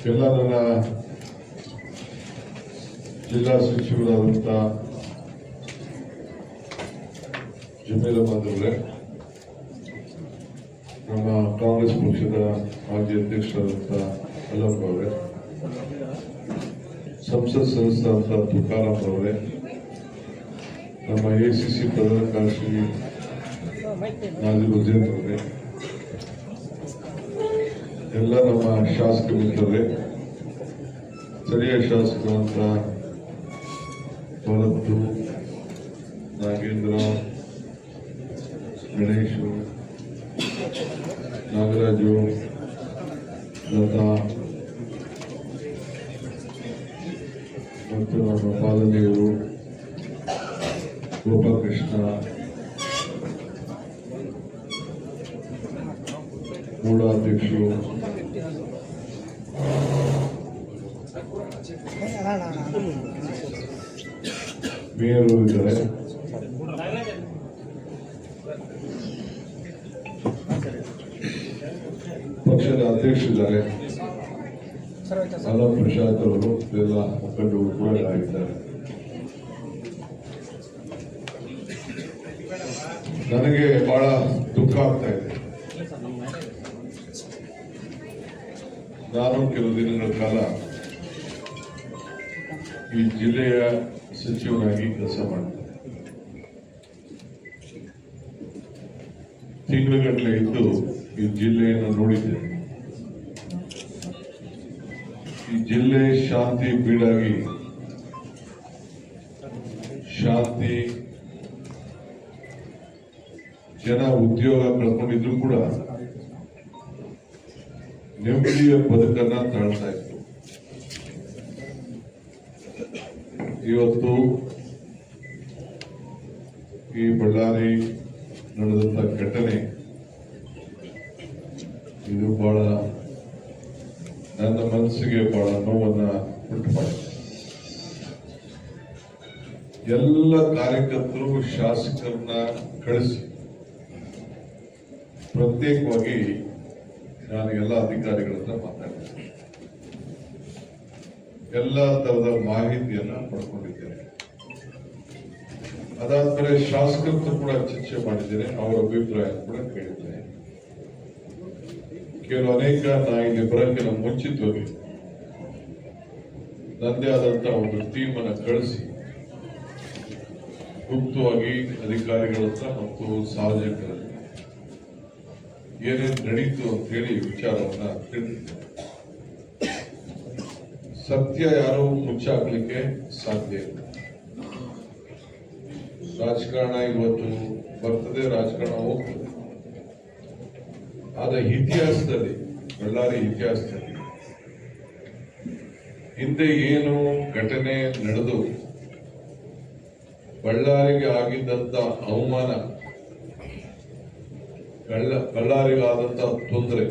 ಎಲ್ಲ ನನ್ನ ಜಿಲ್ಲಾ ಸಚಿವರಾದಂಥ ಜಮೀರ್ ಅಹಮದ್ ಅವರೇ, ನಮ್ಮ ಕಾಂಗ್ರೆಸ್ ಪಕ್ಷದ ಮಾಜಿ ಅಧ್ಯಕ್ಷರಾದಂಥ ಅಲ್ಲಪ್ಪ ಅವರೇ, ಸಂಸತ್ ಸದಸ್ಯರಾದಂಥ ತುಕಾರಾಮ್ ಅವರೇ, ನಮ್ಮ ಎಸಿಸಿ ಪ್ರಧಾನ ಕಾರ್ಯದರ್ಶಿ ನಾಜೀರ್ ಹುಸೇನ್ ಅವರೇ, ಎಲ್ಲ ನಮ್ಮ ಶಾಸಕ ಮಿತ್ರರೇ, ಸ್ಥಳೀಯ ಶಾಸಕರಂತ ಭರತ್, ನಾಗೇಂದ್ರ, ಗಣೇಶು, ನಾಗರಾಜು, ಲತಾ ಮತ್ತು ನಮ್ಮ ಪಾಲನೆಯರು, ಗೋಪಾಲಕೃಷ್ಣ, ಮೂಢಾಧ್ಯಕ್ಷರು, ಮೇಯರು ಇದ್ದಾರೆ, ಪಕ್ಷದ ಅಧ್ಯಕ್ಷರಿದ್ದಾರೆ, ಅಲಂ ಪ್ರಸಾದ್ ಅವರು ಎಲ್ಲ ಮುಖಂಡರು ಕೂಡ ಆಗಿದ್ದಾರೆ. ನನಗೆ ಬಹಳ ದುಃಖ ಆಗ್ತಾ ಇದೆ. ನಾನು ಕೆಲವು ದಿನಗಳ ಕಾಲ ಈ ಜಿಲ್ಲೆಯ ಸಚಿವನಾಗಿ ಕೆಲಸ ಮಾಡಿದೆ. ತಿಂಗಳುಗಟ್ಟಲೆ ಇದ್ದು ಈ ಜಿಲ್ಲೆಯನ್ನು ನೋಡಿದ್ದೆ. ಈ ಜಿಲ್ಲೆ ಶಾಂತಿ ಬೀಡಾಗಿ, ಶಾಂತಿ, ಜನ ಉದ್ಯೋಗ ಕಳ್ಕೊಂಡಿದ್ರು ಕೂಡ ನೆಮ್ಮದಿಯ ಬದುಕನ್ನ ತಾಳ್ತಾ ಇತ್ತು. ಇವತ್ತು ಈ ಬಳ್ಳಾರಿ ನಡೆದಂತ ಘಟನೆ ಇದು ಬಹಳ ನನ್ನ ಮನಸ್ಸಿಗೆ ಬಹಳ ನೋವನ್ನ ಉಂಟು ಮಾಡಿದೆ. ಎಲ್ಲ ಕಾರ್ಯಕರ್ತರು, ಶಾಸಕರನ್ನ ಕಳಿಸಿ ಪ್ರತ್ಯೇಕವಾಗಿ ನಾನು ಎಲ್ಲ ಅಧಿಕಾರಿಗಳನ್ನ ಮಾತಾಡಿದ್ದೇನೆ. ಎಲ್ಲ ತರದ ಮಾಹಿತಿಯನ್ನ ಪಡ್ಕೊಂಡಿದ್ದೇನೆ. ಅದಾದ್ಮೇಲೆ ಶಾಸಕರು ಕೂಡ ಚರ್ಚೆ ಮಾಡಿದ್ದೇನೆ, ಅವರ ಅಭಿಪ್ರಾಯ ಕೂಡ ಕೇಳಿದ್ದೇನೆ. ಕೆಲವು ಅನೇಕ ಇಲ್ಲಿ ಬರೋಕ್ಕಿಂತ ಮುಂಚಿತವಾಗಿ ನನ್ನದೇ ಆದಂತ ಒಂದು ಟೀಮ್ ಅನ್ನು ಕಳಿಸಿ ಗುಪ್ತವಾಗಿ ಅಧಿಕಾರಿಗಳ ಹತ್ರ ಮತ್ತು ಸಾರ್ವಜನಿಕರಲ್ಲಿ ಏನೇನು ನಡೀತು ಅಂತ ಹೇಳಿ ವಿಚಾರವನ್ನ ತಿಳಿದಿದೆ. ಸತ್ಯ ಯಾರು ಮುಚ್ಚಾಕ್ಲಿಕ್ಕೆ ಸಾಧ್ಯ ಇಲ್ಲ. ರಾಜಕಾರಣ ಇವತ್ತು ಬರ್ತದೆ, ರಾಜಕಾರಣ ಹೋಗ್ತದೆ. ಆದ ಇತಿಹಾಸದಲ್ಲಿ, ಬಳ್ಳಾರಿ ಇತಿಹಾಸದಲ್ಲಿ ಹಿಂದೆ ಏನು ಘಟನೆ ನಡೆದು ಬಳ್ಳಾರಿಗೆ ಆಗಿದ್ದಂತ ಅವಮಾನ, ಬಳ್ಳಾರಿಗಾದಂತ ತೊಂದರೆ